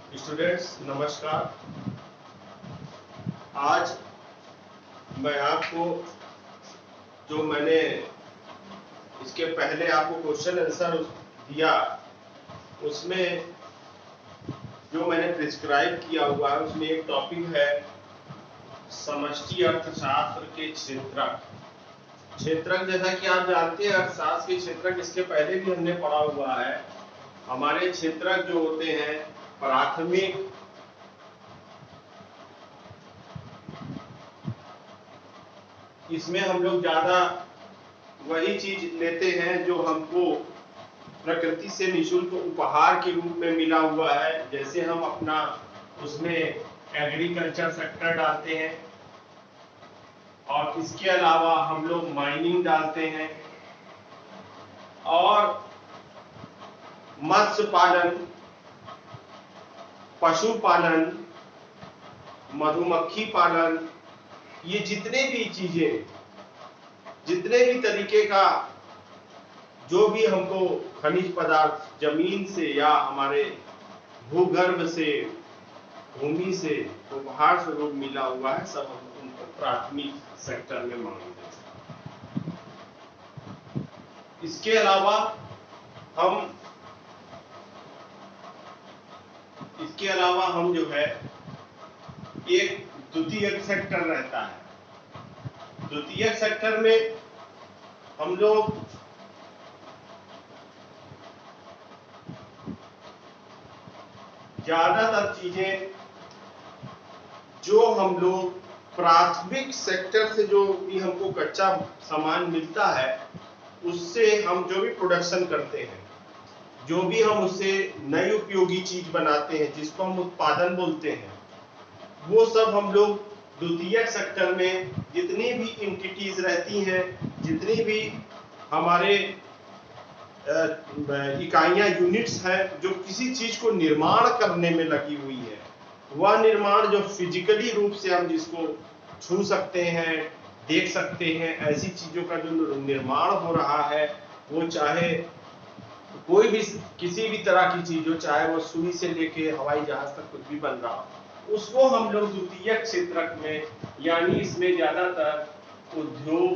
Students नमस्कार। आज मैं आपको जो मैंने इसके पहले आपको क्वेश्चन आंसर दिया उसमें जो मैंने प्रिस्क्राइब किया हुआ है उसमें एक टॉपिक है समष्टि अर्थशास्त्र के क्षेत्रक। क्षेत्रक जैसा कि आप जानते हैं अर्थशास्त्र के क्षेत्रक इसके पहले भी हमने पढ़ा हुआ है। हमारे क्षेत्रक जो होते हैं प्राथमिक, इसमें हम लोग ज्यादा वही चीज लेते हैं जो हमको प्रकृति से निःशुल्क उपहार के रूप में मिला हुआ है। जैसे हम अपना उसमें एग्रीकल्चर सेक्टर डालते हैं और इसके अलावा हम लोग माइनिंग डालते हैं और मत्स्य पालन, पशुपालन, मधुमक्खी पालन, ये जितने भी चीजें, जितने भी तरीके का जो भी हमको खनिज पदार्थ जमीन से या हमारे भूगर्भ से, भूमि से, उपहार स्वरूप मिला हुआ है, सब हम उनको प्राथमिक सेक्टर में मानते हैं। इसके अलावा हम जो है एक द्वितीयक सेक्टर रहता है। द्वितीयक सेक्टर में हम लोग ज्यादातर चीजें जो हम लोग प्राथमिक सेक्टर से जो भी हमको कच्चा सामान मिलता है उससे हम जो भी प्रोडक्शन करते हैं, जो भी हम उससे नई उपयोगी चीज बनाते हैं जिसको हम उत्पादन बोलते हैं, वो सब हम लोग द्वितीयक सेक्टर में जितनी भी एंटिटीज रहती हैं, जितनी भी हमारे इकाइयां, यूनिट्स हैं जो किसी चीज को निर्माण करने में लगी हुई है, वह निर्माण जो फिजिकली रूप से हम जिसको छू सकते हैं, देख सकते हैं, ऐसी चीजों का जो निर्माण हो रहा है, वो चाहे कोई भी किसी भी तरह की चीज हो, चाहे वो सुई से लेके हवाई जहाज तक कुछ भी बन रहा हो, उसको हम लोग द्वितीयक क्षेत्रक में, यानी इसमें ज्यादातर उद्योग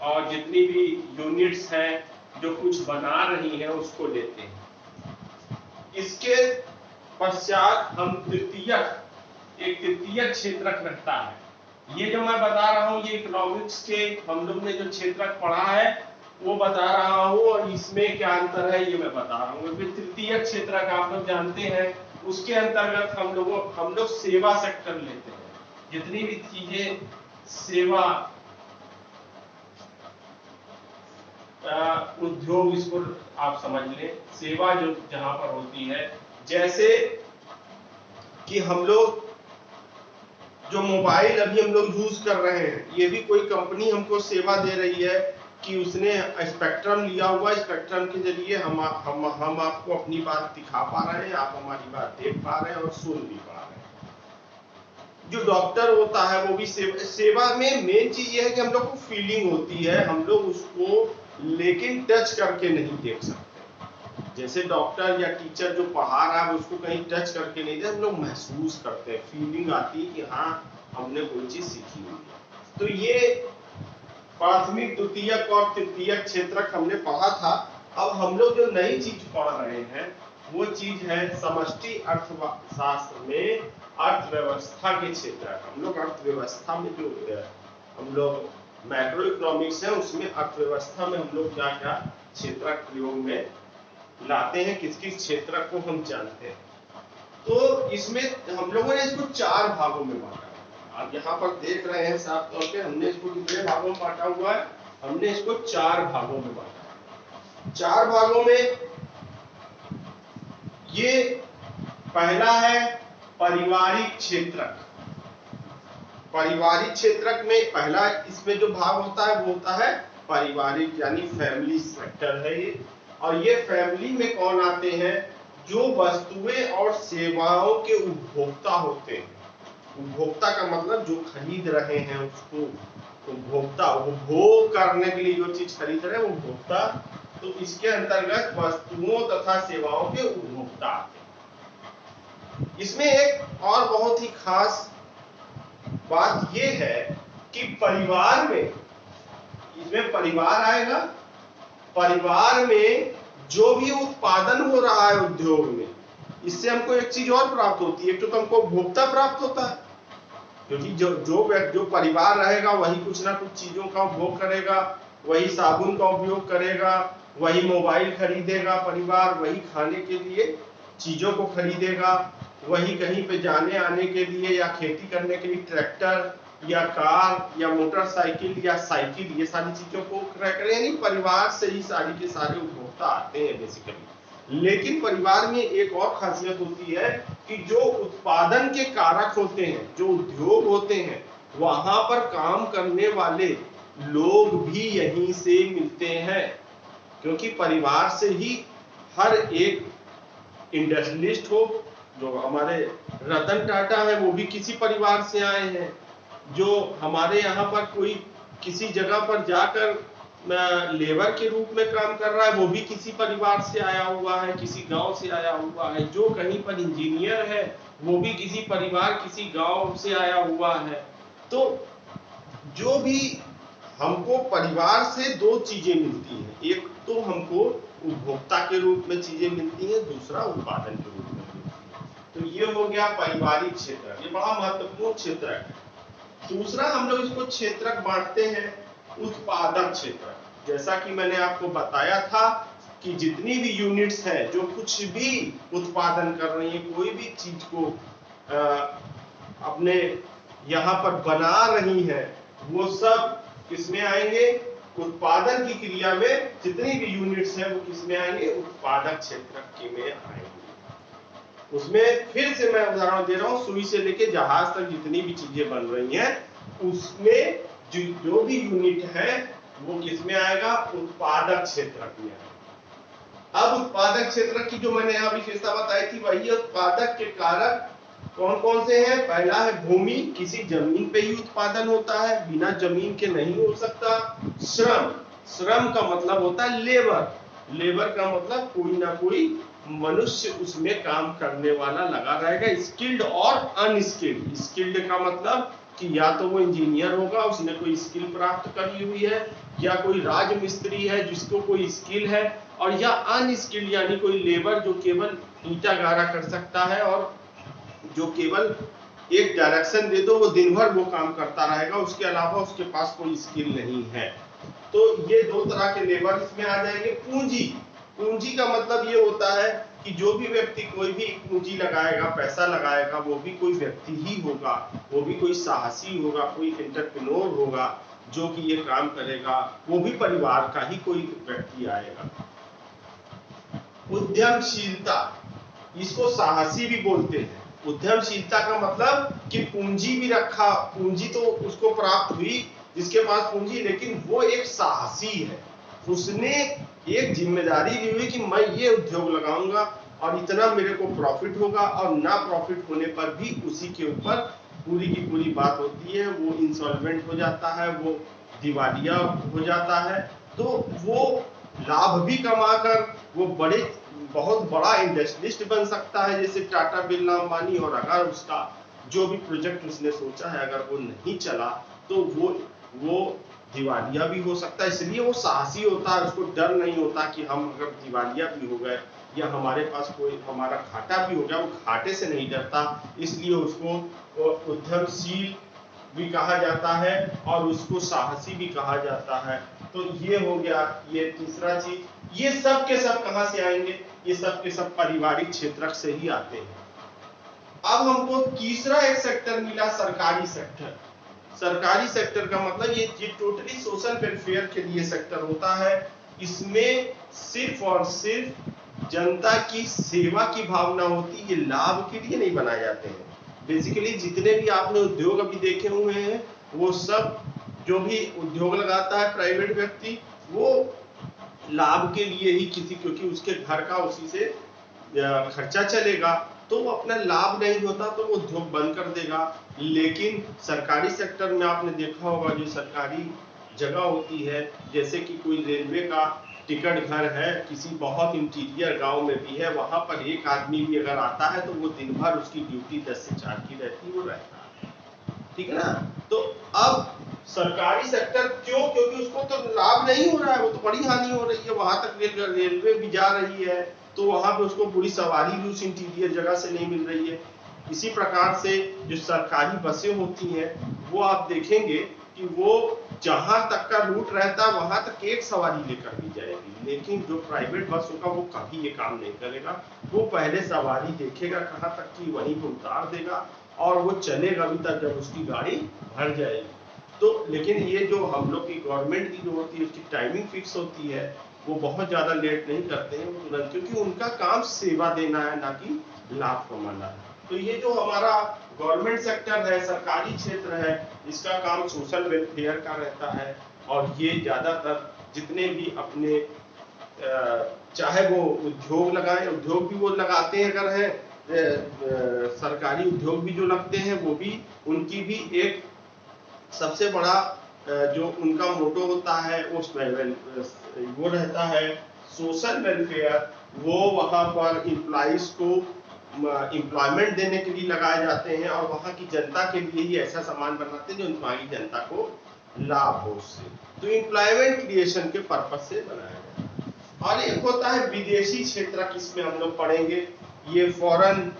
और जितनी भी यूनिट्स हैं जो कुछ बना रही हैं उसको लेते हैं। इसके पश्चात हम एक तृतीयक क्षेत्रक रहता है। ये जो मैं बता रहा हूं ये इकोनॉमिक्स के हम लोग ने जो क्षेत्रक पढ़ा है वो बता रहा हूं और इसमें क्या अंतर है ये मैं बता रहा हूं। फिर तृतीयक क्षेत्रक आप लोग जानते हैं, उसके अंतर्गत हम लोग सेवा सेक्टर लेते हैं। जितनी भी चीजें सेवा उद्योग, इसको आप समझ लें, सेवा जो जहां पर होती है, जैसे कि हम लोग जो मोबाइल अभी हम लोग यूज कर रहे हैं, ये भी कोई कंपनी हमको सेवा दे रही है कि उसने स्पेक्ट्रम लिया हुआ, स्पेक्ट्रम के जरिए हम आपको अपनी बात दिखा पा रहे हैं, आप हमारी बात देख पा रहे हैं और सुन भी पा रहे हैं। जो डॉक्टर होता है वो भी सेवा में मेन चीज ये है कि हम लोग को फीलिंग होती है, हम लोग उसको लेकिन टच करके नहीं देख सकते। जैसे डॉक्टर या टीचर जो पढ़ा रहा है उसको कहीं टच करके नहीं दे, हम लोग महसूस करते हैं, फीलिंग आती है कि हाँ हमने कोई चीज सीखी हुई है। तो ये प्राथमिक, द्वितीयक और तृतीयक क्षेत्रक हमने पढ़ा था। अब हम लोग जो नई चीज पढ़ रहे हैं वो चीज है समष्टि अर्थशास्त्र में अर्थव्यवस्था के क्षेत्रक। हम लोग अर्थव्यवस्था में जो हम लोग मैक्रो इकोनॉमिक्स है उसमें अर्थव्यवस्था में हम लोग क्या क्या क्षेत्रक प्रयोग में लाते हैं, किस किस क्षेत्रक को हम जानते हैं। तो इसमें हम लोगों ने इसको 4 भागों में बांटा। आप यहाँ पर देख रहे हैं साफ तौर पे हमने इसको कितने भागों में बांटा हुआ है, हमने इसको 4 भागों में बांटा। 4 भागों में ये पहला है पारिवारिक क्षेत्रक। पारिवारिक क्षेत्रक में पहला इसमें जो भाग होता है वो होता है पारिवारिक, यानी फैमिली सेक्टर है ये। और ये फैमिली में कौन आते हैं, जो वस्तुएं और सेवाओं के उपभोक्ता होते हैं। उपभोक्ता का मतलब जो खरीद रहे हैं उसको उपभोक्ता, उपभोग करने के लिए जो चीज खरीद रहे हैं वो उपभोक्ता। तो इसके अंतर्गत वस्तुओं तथा सेवाओं के उपभोक्ता आते हैं। इसमें एक और बहुत ही खास बात यह है कि परिवार में, इसमें परिवार आएगा, परिवार में जो भी उत्पादन हो रहा है उद्योग में, इससे हमको एक चीज और प्राप्त होती है। एक तो हमको उपभोक्ता प्राप्त होता है, क्योंकि जो परिवार रहेगा वही कुछ ना कुछ चीजों का उपभोग करेगा, वही साबुन का उपयोग करेगा, वही मोबाइल खरीदेगा परिवार, वही खाने के लिए चीजों को खरीदेगा, वही कहीं पे जाने आने के लिए या खेती करने के लिए ट्रैक्टर या कार या मोटरसाइकिल या साइकिल, ये सारी चीजों को क्रय करें। यानी परिवार से ही सारी के सारे उपभोक्ता आते हैं बेसिकली। लेकिन परिवार में एक और खासियत होती है कि जो उत्पादन के कारक होते हैं, जो उद्योग होते हैं, वहां पर काम करने वाले लोग भी यहीं से मिलते हैं, क्योंकि परिवार से ही हर एक इंडस्ट्रियलिस्ट हो, जो हमारे रतन टाटा है वो भी किसी परिवार से आए हैं, जो हमारे यहाँ पर कोई किसी जगह पर जाकर लेबर के रूप में काम कर रहा है वो भी किसी परिवार से आया हुआ है, किसी गांव से आया हुआ है, जो कहीं पर इंजीनियर है वो भी किसी परिवार, किसी गांव से आया हुआ है। तो जो भी हमको परिवार से दो चीजें मिलती हैं, एक तो हमको उपभोक्ता के रूप में चीजें मिलती हैं, दूसरा उत्पादन के रूप में मिलती है। तो ये हो गया पारिवारिक क्षेत्र, ये बड़ा महत्वपूर्ण क्षेत्र है। दूसरा हम लोग इसको क्षेत्रक बांटते हैं उत्पादक क्षेत्र। जैसा कि मैंने आपको बताया था कि जितनी भी यूनिट्स हैं जो कुछ भी उत्पादन कर रही है, कोई भी चीज को अपने यहाँ पर बना रही है, वो सब किसमें आएंगे? उत्पादन की क्रिया में जितनी भी यूनिट्स हैं वो किसमें आएंगे? उत्पादक क्षेत्र में आएंगे। उसमें फिर से मैं उदाहरण दे रहा हूं, सुई से लेके जहाज तक जितनी भी चीजें बन रही हैं उसमें जो भी यूनिट है वो किसमें आएगा? उत्पादक क्षेत्र में आएगा। अब उत्पादक क्षेत्र की जो मैंने यहाँ विशेषता बताई थी वही उत्पादक के कारक कौन कौन से हैं? पहला है भूमि, किसी जमीन पे ही उत्पादन होता है, बिना जमीन के नहीं हो सकता। श्रम, श्रम का मतलब होता है लेबर, लेबर का मतलब कोई ना कोई मनुष्य उसमें काम करने वाला लगा रहेगा, स्किल्ड और अनस्किल्ड। स्किल्ड का मतलब कि या तो वो इंजीनियर होगा, उसने कोई स्किल प्राप्त करी हुई है, या कोई राजमिस्त्री है जिसको कोई स्किल है, और या अनस्किल्ड यानी कोई लेबर जो केवल ईंटा गारा कर सकता है और जो केवल एक डायरेक्शन दे दो वो दिन भर वो काम करता रहेगा, उसके अलावा उसके पास कोई स्किल नहीं है। तो ये दो तरह के लेबर इसमें आ जाएंगे। पूंजी, पूंजी का मतलब ये होता है कि जो भी व्यक्ति कोई भी पूंजी लगाएगा, पैसा लगाएगा, वो भी कोई व्यक्ति ही होगा, वो भी कोई साहसी होगा, कोई एंटरप्रेन्योर होगा जो कि ये काम करेगा, वो भी परिवार का ही कोई व्यक्ति आएगा। उद्यमशीलता, इसको साहसी भी बोलते हैं। उद्यमशीलता का मतलब कि पूंजी भी रखा, पूंजी तो उसको प्राप्त हुई जिसके पास पूंजी, लेकिन वो एक साहसी है, उसने एक जिम्मेदारी ली हुई कि मैं ये उद्योग लगाऊंगा और इतना मेरे को प्रॉफिट होगा, और ना प्रॉफिट होने पर भी उसी के ऊपर पूरी की पूरी बात होती है, वो इंसॉल्वेंट हो जाता है, वो दिवालिया हो जाता है। तो वो लाभ भी कमाकर वो बहुत बड़ा इंडस्ट्रियलिस्ट बन सकता है, जैसे टाटा, बिरला, अंबानी। और अगर उसका जो भी प्रोजेक्ट उसने सोचा है अगर वो नहीं चला तो वो दिवालिया भी हो सकता है। इसलिए वो साहसी होता है, उसको डर नहीं होता कि हम अगर दिवालिया भी हो गए या हमारे पास कोई हमारा घाटा भी हो गया, वो घाटे से नहीं डरता, इसलिए उसको उद्यमशील भी कहा जाता है और उसको साहसी भी कहा जाता है। तो ये हो गया ये तीसरा चीज। ये सब के सब कहां से आएंगे? ये सब के सब पारिवारिक क्षेत्र से ही आते हैं। अब हमको तीसरा एक सेक्टर मिला, सरकारी सेक्टर। सरकारी सेक्टर का मतलब ये टोटली सोशल वेलफेयर के लिए सेक्टर होता है। इसमें सिर्फ और सिर्फ जनता की सेवा की भावना होती है, ये लाभ के लिए नहीं बनाए जाते हैं। बेसिकली जितने भी आपने उद्योग अभी देखे हुए हैं वो सब, जो भी उद्योग लगाता है प्राइवेट व्यक्ति, वो लाभ के लिए ही किसी, क्योंकि उसके घर का उसी से खर्चा चलेगा, तो वो अपना लाभ नहीं होता तो वो उद्योग बंद कर देगा। लेकिन सरकारी सेक्टर में आपने देखा होगा जो सरकारी जगह होती है, जैसे कि कोई रेलवे का टिकट घर है, किसी बहुत इंटीरियर गांव में भी है, वहां पर एक आदमी भी अगर आता है तो वो दिन भर उसकी ड्यूटी 10 से 4 की रहती है, वो रहता है, ठीक है ना। तो अब सरकारी सेक्टर क्यों, क्योंकि उसको तो लाभ नहीं हो रहा है, वो तो बड़ी हानि हो रही है, वहां तक रेलवे भी जा रही है तो वहां पे उसको पूरी सवारी भी उस इंटीरियर जगह से नहीं मिल रही है। इसी प्रकार से जो सरकारी बसें होती हैं वो आप देखेंगे कि वो जहां तक का रूट रहता है वहां तक एक सवारी लेकर भी जाएगी, लेकिन जो प्राइवेट बस होगा वो कभी ये काम नहीं करेगा, वो पहले सवारी देखेगा कहां तक की, वहीं को उतार देगा और वो चलेगा अभी तक जब उसकी गाड़ी भर जाएगी। तो लेकिन ये जो हम लोग की गवर्नमेंट की जो होती है उसकी टाइमिंग फिक्स होती है, वो बहुत ज्यादा लेट नहीं करते हैं, वो तुरंत, क्योंकि उनका काम सेवा देना है ना कि लाभ कमाना है। तो ये जो हमारा गवर्नमेंट सेक्टर है, सरकारी क्षेत्र है, इसका काम सोशल वेलफेयर का रहता है और ये ज्यादातर जितने भी अपने चाहे वो उद्योग लगाएं, उद्योग भी वो लगाते हैं, अगर है सरकारी उद्योग भी जो लगते हैं वो भी, उनकी भी एक सबसे बड़ा जो उनका मोटो होता है वो रहता है सोशल वेलफेयर। वो वहां पर इम्प्लॉइज को एम्प्लॉयमेंट देने के लिए लगाए जाते हैं और वहां की जनता के लिए ही ऐसा सामान बनाते हैं जो वहां की जनता को लाभ हो उससे, तो एम्प्लॉयमेंट क्रिएशन के पर्पज से बनाया जाता है। और एक होता है विदेशी क्षेत्र, किसमें हम लोग पढ़ेंगे, ये फॉरेन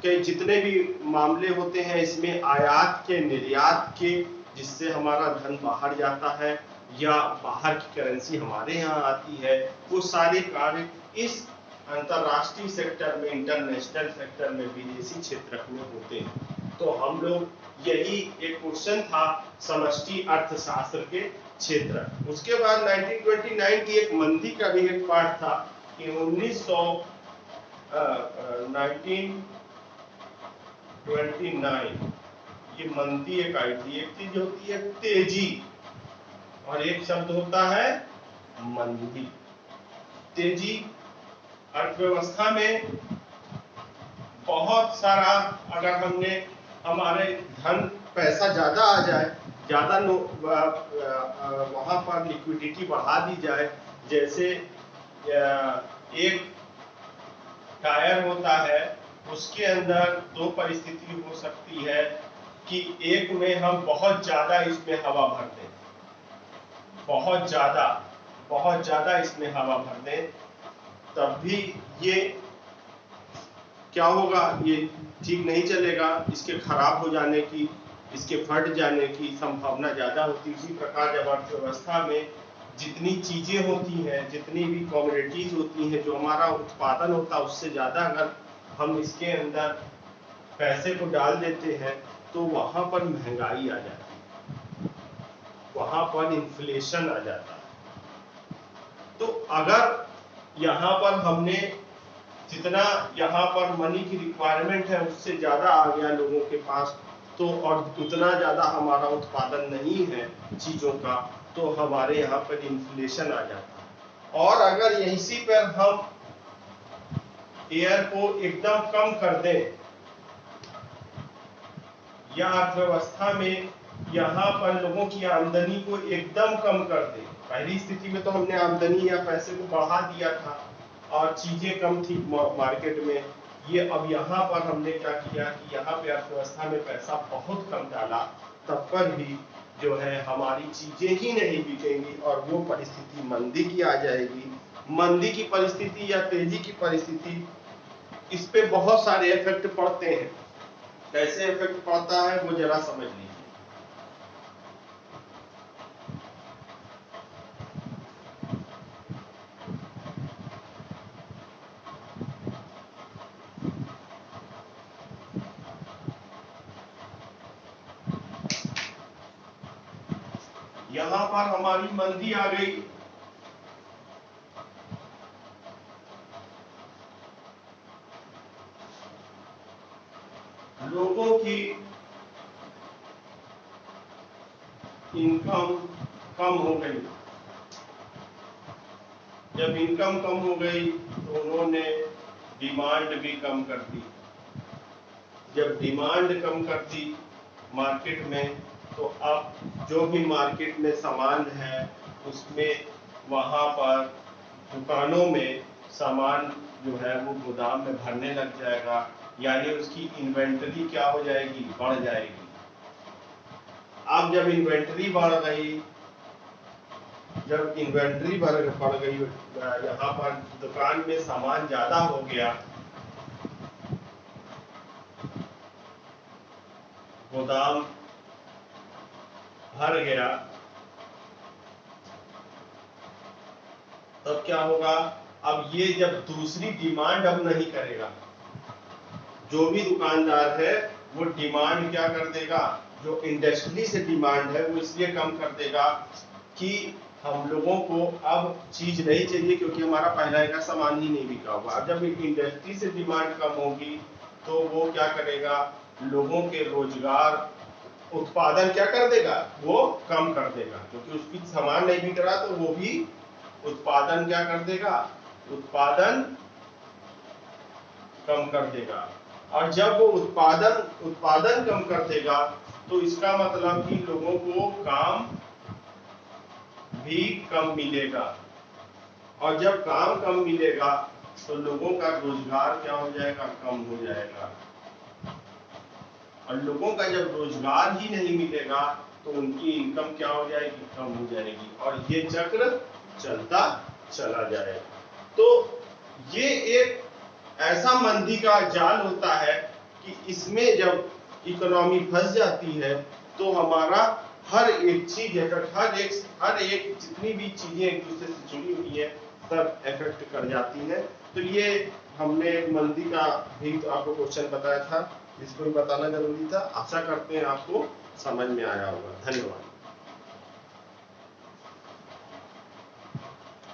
के जितने भी मामले होते हैं, इसमें आयात के, निर्यात के, जिससे हमारा धन बाहर जाता है या बाहर की करेंसी हमारे यहाँ आती है, वो सारे कार्य इस अंतरराष्ट्रीय सेक्टर में, इंटरनेशनल सेक्टर में, विदेशी क्षेत्र में होते हैं। तो हम लोग यही एक क्वेश्चन था समष्टि अर्थशास्त्र के क्षेत्र। उसके बाद 1929 की एक मंदी का भी एक पार्ट था कि 1929 ये मंदी एक आई थी। एक चीज होती है तेजी और एक शब्द होता है मंदी। तेजी अर्थव्यवस्था में बहुत सारा, अगर हमने हमारे धन पैसा ज्यादा आ जाए, ज्यादा वहां पर लिक्विडिटी बढ़ा दी जाए, जैसे एक टायर होता है उसके अंदर दो परिस्थिति हो सकती है कि एक में हम बहुत ज्यादा इसमें हवा भर दें, बहुत ज्यादा इसमें हवा भर दें, तब भी ये क्या होगा, ये ठीक नहीं चलेगा, इसके खराब हो जाने की, इसके फट जाने की संभावना ज्यादा होती है। इसी प्रकार जब अर्थव्यवस्था में जितनी चीजें होती हैं, जितनी भी कमोडिटीज होती हैं, जो हमारा उत्पादन होता है उससे ज्यादा अगर हम इसके अंदर पैसे को डाल देते हैं तो वहां पर महंगाई आ जाती है, वहां पर इन्फ्लेशन आ जाता है। तो अगर यहाँ पर हमने जितना यहाँ पर मनी की रिक्वायरमेंट है उससे ज्यादा आ गया लोगों के पास, तो और उतना ज्यादा हमारा उत्पादन नहीं है चीजों का, तो हमारे यहाँ पर इन्फ्लेशन आ जाता है। और अगर इसी पर हम एयर को एकदम कम कर दें या अर्थव्यवस्था में यहाँ पर लोगों की आमदनी को एकदम कम कर दें, पहली स्थिति में तो हमने आमदनी या पैसे को बढ़ा दिया था और चीजें कम थी मार्केट में, ये अब यहाँ पर हमने क्या किया कि यहाँ पे अर्थव्यवस्था में पैसा बहुत कम डाला, तब पर भी जो है हमारी चीजें ही नहीं बिकेंगी और वो परिस्थिति मंदी की आ जाएगी। मंदी की परिस्थिति या तेजी की परिस्थिति, इस पे बहुत सारे इफेक्ट पड़ते हैं। कैसे इफेक्ट पड़ता है वो जरा समझ लीजिए। यहां पर हमारी मंदी आ गई, लोगों की इनकम कम हो गई। जब इनकम कम हो गई तो उन्होंने डिमांड भी कम कर दी। जब डिमांड कम कर दी मार्केट में, तो अब जो भी मार्केट में सामान है उसमें वहां पर दुकानों में सामान जो है वो गोदाम में भरने लग जाएगा, यानी उसकी इन्वेंटरी क्या हो जाएगी, बढ़ जाएगी। अब जब इन्वेंटरी बढ़ गई, जब इन्वेंटरी बढ़ गई, यहाँ पर दुकान में सामान ज्यादा हो गया, गोदाम भर गया, तब क्या होगा, अब ये जब दूसरी डिमांड अब नहीं करेगा, जो भी दुकानदार है वो डिमांड क्या कर देगा, जो इंडस्ट्री से डिमांड है वो इसलिए कम कर देगा कि हम लोगों को अब चीज नहीं चाहिए, क्योंकि हमारा पहले का सामान ही नहीं बिका हुआ। अब जब इंडस्ट्री से डिमांड कम होगी तो वो क्या करेगा, लोगों के रोजगार, उत्पादन क्या कर देगा, वो कम कर देगा, क्योंकि उसकी सामान नहीं बिक रहा, तो वो भी उत्पादन क्या कर देगा, उत्पादन कम कर देगा। और जब वो उत्पादन कम कर देगा तो इसका मतलब कि लोगों को काम भी कम मिलेगा, और जब काम कम मिलेगा तो लोगों का रोजगार क्या हो जाएगा, कम हो जाएगा, और लोगों का जब रोजगार ही नहीं मिलेगा तो उनकी इनकम क्या हो जाएगी, कम हो जाएगी, और ये चक्र चलता चला जाएगा। तो ये एक ऐसा मंदी का जाल होता है कि इसमें जब इकोनॉमी फंस जाती है तो हमारा हर एक चीज, हर एक जितनी भी चीजें एक दूसरे से जुड़ी हुई है सब इफेक्ट कर जाती है। तो ये हमने मंदी का भी तो आपको क्वेश्चन बताया था, इसको भी बताना जरूरी था। आशा करते हैं आपको समझ में आया होगा। धन्यवाद।